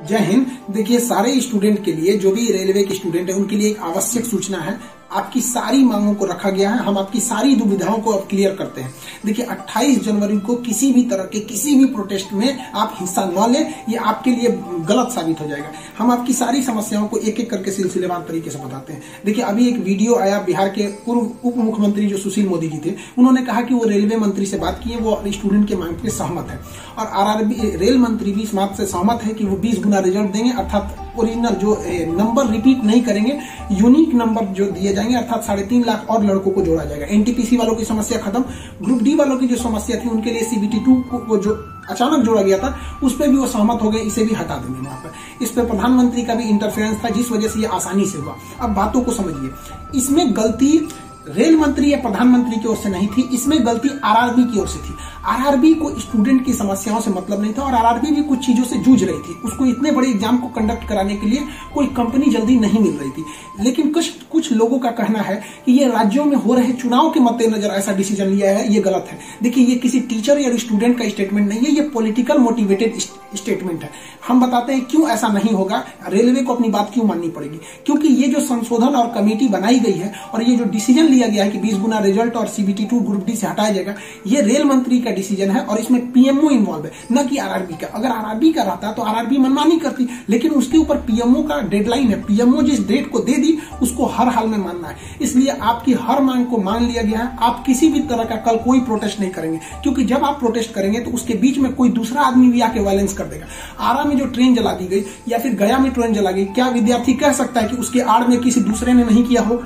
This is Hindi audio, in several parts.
जय हिंद। देखिए, सारे स्टूडेंट के लिए, जो भी रेलवे के स्टूडेंट है, उनके लिए एक आवश्यक सूचना है। आपकी सारी मांगों को रखा गया है, हम आपकी सारी दुविधाओं को अब क्लियर करते हैं। देखिए, 28 जनवरी को किसी भी तरह के किसी भी प्रोटेस्ट में आप हिस्सा न लें, ये आपके लिए गलत साबित हो जाएगा। हम आपकी सारी समस्याओं को एक एक करके सिलसिलेवार तरीके से बताते हैं। देखिए, अभी एक वीडियो आया, बिहार के पूर्व उप मुख्यमंत्री जो सुशील मोदी जी थे, उन्होंने कहा कि वो रेलवे मंत्री से बात की है, वो स्टूडेंट के मांग पे सहमत है और आरआरबी रेल मंत्री भी इस बात से सहमत है कि वो 20 गुना रिजल्ट देंगे, अर्थात ओरिजिनल जो नंबर रिपीट नहीं करेंगे, यूनिक नंबर जो दिए जाएंगे, अर्थात 3.5 लाख और लड़कों को जोड़ा जाएगा। एनटीपीसी वालों की समस्या खत्म। ग्रुप डी वालों की जो समस्या थी, उनके लिए CBT2 को जो अचानक जोड़ा गया था, उस पर भी वो सहमत हो गए, इसे भी हटा देंगे वहां पर। इस पर प्रधानमंत्री का भी इंटरफेरेंस था, जिस वजह से ये आसानी से हुआ। अब बातों को समझिए, इसमें गलती रेल मंत्री या प्रधानमंत्री की ओर से नहीं थी, इसमें गलती आरआरबी की ओर से थी। आरआरबी को स्टूडेंट की समस्याओं से मतलब नहीं था और आरआरबी भी कुछ चीजों से जूझ रही थी। उसको इतने बड़े एग्जाम को कंडक्ट कराने के लिए कोई कंपनी जल्दी नहीं मिल रही थी। लेकिन कुछ लोगों का कहना है कि ये राज्यों में हो रहे चुनाव के मद्देनजर ऐसा डिसीजन लिया है, ये गलत है। देखिए, ये किसी टीचर या स्टूडेंट का स्टेटमेंट नहीं है, ये पॉलिटिकल मोटिवेटेड स्टेटमेंट है। हम बताते हैं क्यों ऐसा नहीं होगा, रेलवे को अपनी बात क्यों माननी पड़ेगी। क्योंकि ये जो संशोधन और कमेटी बनाई गई है और ये जो डिसीजन लिया गया है कि 20 गुना रिजल्ट और CBT2 ग्रुप डी से हटाया जाएगा, ये रेल मंत्री का डिसीजन है और इसमें PMO इन्वॉल्व है, न कि आरआरबी का। अगर आरआरबी का रहता तो आरआरबी मनमानी करती, लेकिन उसके ऊपर PMO का डेडलाइन है। PMO जिस डेट को दे दी, उसको हर हाल में मानना है। इसलिए आपकी हर मांग को मान लिया गया है। आप किसी भी तरह का कल कोई प्रोटेस्ट नहीं करेंगे, क्योंकि जब आप प्रोटेस्ट करेंगे तो उसके बीच में कोई दूसरा आदमी भी आके वायलेंस कर देगा। आरा में जो ट्रेन जला दी गई या फिर गया में ट्रेन जला गई, क्या विद्यार्थी कह सकता है कि उसके आड़ में किसी दूसरे ने नहीं किया हो?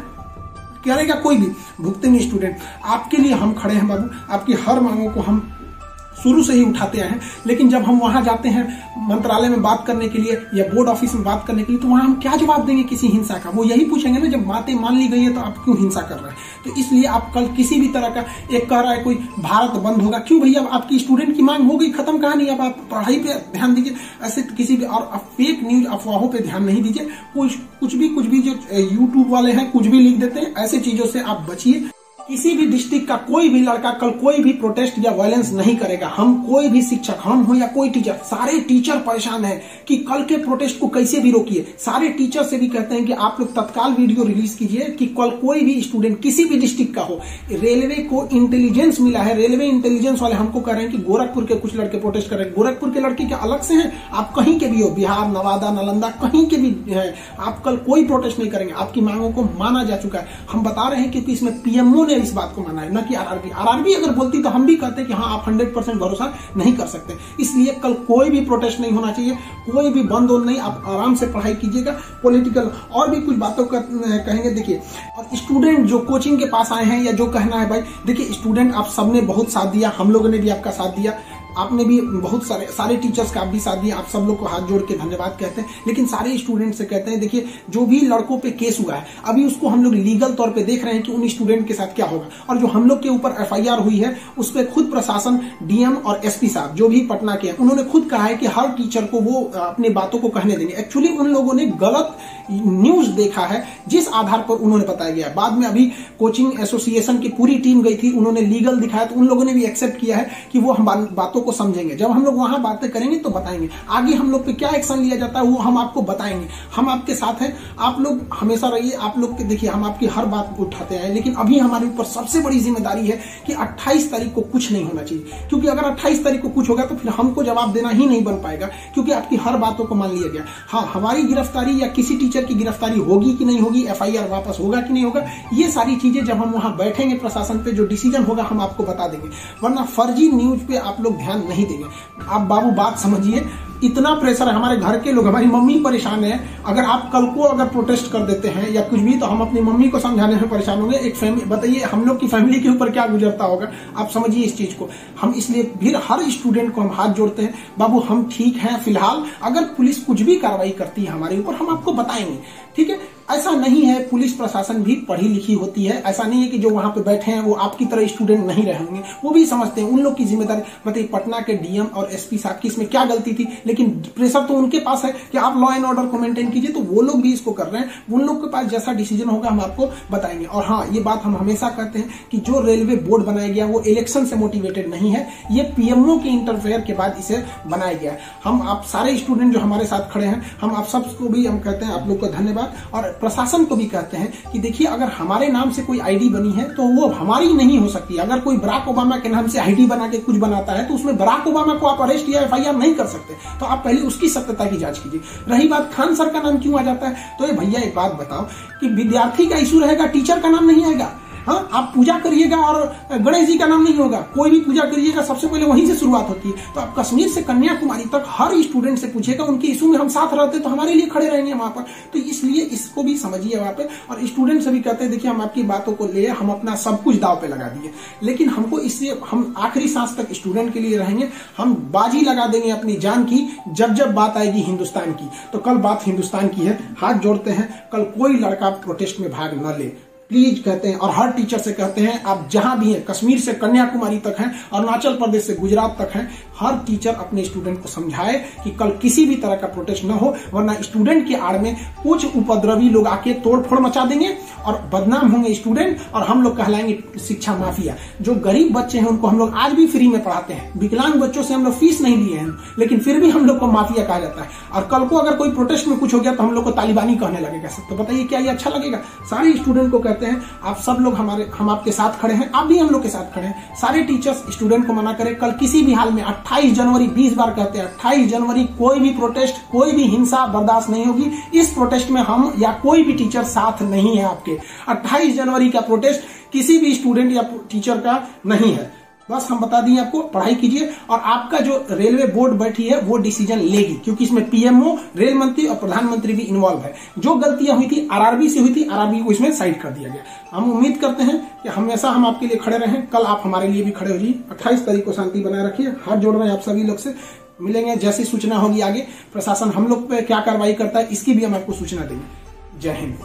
करेगा कोई भी? भुगतेंगे स्टूडेंट। आपके लिए हम खड़े हैं बाबू, आपकी हर मांगों को हम शुरू से ही उठाते हैं। लेकिन जब हम वहां जाते हैं मंत्रालय में बात करने के लिए या बोर्ड ऑफिस में बात करने के लिए, तो वहां हम क्या जवाब देंगे किसी हिंसा का? वो यही पूछेंगे ना, जब बातें मान ली गई है तो आप क्यों हिंसा कर रहे हैं? तो इसलिए आप कल किसी भी तरह का, एक कह रहा है कोई भारत बंद होगा, क्यों भैया? आपकी स्टूडेंट की मांग हो गई, खत्म कहानी। अब आप पढ़ाई पे ध्यान दीजिए, ऐसे किसी भी और फेक न्यूज अफवाहों पे ध्यान नहीं दीजिए। कुछ भी जो यूट्यूब वाले हैं कुछ भी लिख देते हैं, ऐसे चीजों से आप बचिए। किसी भी डिस्ट्रिक्ट का कोई भी लड़का कल कोई भी प्रोटेस्ट या वायलेंस नहीं करेगा। हम कोई भी शिक्षक, हम हो या कोई टीचर, सारे टीचर परेशान हैं कि कल के प्रोटेस्ट को कैसे भी रोकिए। सारे टीचर से भी कहते हैं कि आप लोग तत्काल वीडियो रिलीज कीजिए कि कल कोई भी स्टूडेंट किसी भी डिस्ट्रिक्ट का हो। रेलवे को इंटेलिजेंस मिला है, रेलवे इंटेलिजेंस वाले हमको कह रहे हैं कि गोरखपुर के कुछ लड़के प्रोटेस्ट कर रहे हैं। गोरखपुर के लड़के क्या अलग से हैं? आप कहीं के भी हो, बिहार, नवादा, नालंदा, कहीं के भी है, आप कल कोई प्रोटेस्ट नहीं करेंगे। आपकी मांगों को माना जा चुका है। हम बता रहे हैं क्योंकि इसमें PMO ने इस बात को माना है, न कि आरआरबी। आरआरबी अगर बोलती तो हम भी कहते हैं कि हाँ, आप 100% भरोसा नहीं कर सकते। इसलिए कल कोई भी प्रोटेस्ट नहीं होना चाहिए, कोई भी बंद नहीं। आप आराम से पढ़ाई कीजिएगा। पॉलिटिकल और भी कुछ बातों का कहेंगे। देखिए, और स्टूडेंट जो कोचिंग के पास आए हैं या जो कहना है भाई, देखिए स्टूडेंट आप सबने बहुत साथ दिया, हम लोगों ने भी आपका साथ दिया, आपने भी बहुत सारे टीचर्स का आप भी साथ दिया। आप सब लोग को हाथ जोड़ के धन्यवाद कहते हैं। लेकिन सारे स्टूडेंट से कहते हैं, देखिए जो भी लड़कों पे केस हुआ है, अभी उसको हम लोग लीगल तौर पे देख रहे हैं कि उन स्टूडेंट के साथ क्या होगा। और जो हम लोग के ऊपर FIR हुई है, उस पर खुद प्रशासन, DM और SP साहब जो भी पटना के हैं, उन्होंने खुद कहा है कि हर टीचर को वो अपनी बातों को कहने देंगे। एक्चुअली उन लोगों ने गलत न्यूज देखा है, जिस आधार पर उन्होंने बताया गया है। बाद में अभी कोचिंग एसोसिएशन की पूरी टीम गई थी, उन्होंने लीगल दिखाया, तो उन लोगों ने भी एक्सेप्ट किया है कि वो हम बातों को समझेंगे। जब हम लोग वहां बातें करेंगे तो बताएंगे। आगे हम लोग पे क्या एक्शन लिया जाता है वो हम आपको बताएंगे। हम आपके साथ हैं, आप लोग हमेशा रहिए। आप लोग के देखिए, हम आपकी हर बात उठाते हैं। लेकिन अभी हमारे ऊपर सबसे बड़ी जिम्मेदारी है कि 28 तारीख को कुछ नहीं होना चाहिए, क्योंकि अगर 28 तारीख को कुछ होगा तो फिर हमको जवाब देना ही नहीं बन पाएगा, क्योंकि आपकी हर बातों को मान लिया गया। हाँ, हमारी गिरफ्तारी या किसी टीचर की गिरफ्तारी होगी कि नहीं होगी, FIR वापस होगा कि नहीं होगा, ये सारी चीजें जब हम वहां बैठेंगे प्रशासन पे, जो डिसीजन होगा हम आपको बता देंगे। वरना फर्जी न्यूज पे आप लोग ध्यान नहीं देंगे। आप बाबू बात समझिए, इतना प्रेशर है। हमारे घर के लोग, हमारी मम्मी परेशान है। अगर आप कल को अगर प्रोटेस्ट कर देते हैं या कुछ भी, तो हम अपनी मम्मी को समझाने में परेशान होंगे। एक फैमिली, बताइए हम लोग की फैमिली के ऊपर क्या गुजरता होगा। आप समझिए इस चीज को। हम इसलिए फिर हर स्टूडेंट को हम हाथ जोड़ते हैं, बाबू हम ठीक हैं फिलहाल। अगर पुलिस कुछ भी कार्रवाई करती है हमारे ऊपर, हम आपको बताएंगे, ठीक है। ऐसा नहीं है, पुलिस प्रशासन भी पढ़ी लिखी होती है। ऐसा नहीं है कि जो वहां पे बैठे हैं वो आपकी तरह स्टूडेंट नहीं रहेंगे, वो भी समझते हैं। उन लोग की जिम्मेदारी, मतलब पटना के डीएम और एसपी साहब की इसमें क्या गलती थी, लेकिन प्रेशर तो उनके पास है कि आप लॉ एंड ऑर्डर को मेंटेन कीजिए, तो वो लोग भी इसको कर रहे हैं। उन लोग के पास जैसा डिसीजन होगा हम आपको बताएंगे। और हाँ, ये बात हम हमेशा कहते हैं कि जो रेलवे बोर्ड बनाया गया वो इलेक्शन से मोटिवेटेड नहीं है, ये पीएमओ के इंटरफेयर के बाद इसे बनाया गया है। हम आप सारे स्टूडेंट जो हमारे साथ खड़े हैं, हम आप सबको भी हम कहते हैं आप लोग को धन्यवाद, और प्रशासन को भी कहते हैं कि देखिए, अगर हमारे नाम से कोई आईडी बनी है तो वो हमारी नहीं हो सकती। अगर कोई बराक ओबामा के नाम से आईडी बना के कुछ बनाता है तो उसमें बराक ओबामा को आप अरेस्ट या एफआईआर नहीं कर सकते। तो आप पहले उसकी सत्यता की जांच कीजिए। रही बात खान सर का नाम क्यों आ जाता है, तो ये भैया एक बात बताओ कि विद्यार्थी का इशू रहेगा, टीचर का नाम नहीं आएगा। हाँ, आप पूजा करिएगा और गणेश जी का नाम नहीं होगा। कोई भी पूजा करिएगा सबसे पहले वहीं से शुरुआत होती है। तो आप कश्मीर से कन्याकुमारी तक हर स्टूडेंट से पूछिएगा, उनके इशू में हम साथ रहते तो हमारे लिए खड़े रहेंगे वहां पर। तो इसलिए इसको भी समझिए वहां पे। और स्टूडेंट से भी कहते हैं देखिए, हम आपकी बातों को ले, हम अपना सब कुछ दाव पे लगा दिए, लेकिन हमको इससे हम आखिरी सांस तक स्टूडेंट के लिए रहेंगे। हम बाजी लगा देंगे अपनी जान की जब जब बात आएगी हिंदुस्तान की। तो कल बात हिंदुस्तान की है, हाथ जोड़ते हैं, कल कोई लड़का प्रोटेस्ट में भाग न ले प्लीज, कहते हैं। और हर टीचर से कहते हैं, आप जहां भी हैं, कश्मीर से कन्याकुमारी तक हैं, अरुणाचल प्रदेश से गुजरात तक हैं, हर टीचर अपने स्टूडेंट को समझाए कि कल किसी भी तरह का प्रोटेस्ट न हो, वरना स्टूडेंट के आड़ में कुछ उपद्रवी लोग आके तोड़फोड़ मचा देंगे और बदनाम होंगे स्टूडेंट, और हम लोग कहलाएंगे शिक्षा माफिया। जो गरीब बच्चे हैं उनको हम लोग आज भी फ्री में पढ़ाते हैं, विकलांग बच्चों से हम लोग फीस नहीं लिए हैं, लेकिन फिर भी हम लोग को माफिया कहा जाता है। और कल को अगर कोई प्रोटेस्ट में कुछ हो गया तो हम लोग को तालिबानी कहने लगेगा। तो बताइए क्या ये अच्छा लगेगा? सारे स्टूडेंट को कहते हैं, आप सब लोग हम आपके साथ खड़े हैं, आप भी हम लोग के साथ खड़े हैं। सारे टीचर्स स्टूडेंट को मना करें, कल किसी भी हाल में 28 जनवरी 20 बार कहते हैं 28 जनवरी कोई भी प्रोटेस्ट, कोई भी हिंसा बर्दाश्त नहीं होगी। इस प्रोटेस्ट में हम या कोई भी टीचर साथ नहीं है आपके। 28 जनवरी का प्रोटेस्ट किसी भी स्टूडेंट या टीचर का नहीं है। बस हम बता दिए आपको, पढ़ाई कीजिए। और आपका जो रेलवे बोर्ड बैठी है वो डिसीजन लेगी, क्योंकि इसमें पीएमओ, रेल मंत्री और प्रधानमंत्री भी इन्वॉल्व है। जो गलतियां हुई थी आरआरबी से हुई थी, आरआरबी को इसमें साइड कर दिया गया। हम उम्मीद करते हैं कि हमेशा हम आपके लिए खड़े रहें, कल आप हमारे लिए भी खड़े हो जाइए। 28 तारीख को शांति बनाए रखिए। हाथ जोड़ रहे हैं आप सभी लोग से। मिलेंगे, जैसी सूचना होगी आगे प्रशासन हम लोग पे क्या कार्रवाई करता है इसकी भी हम आपको सूचना देंगे। जय हिंद।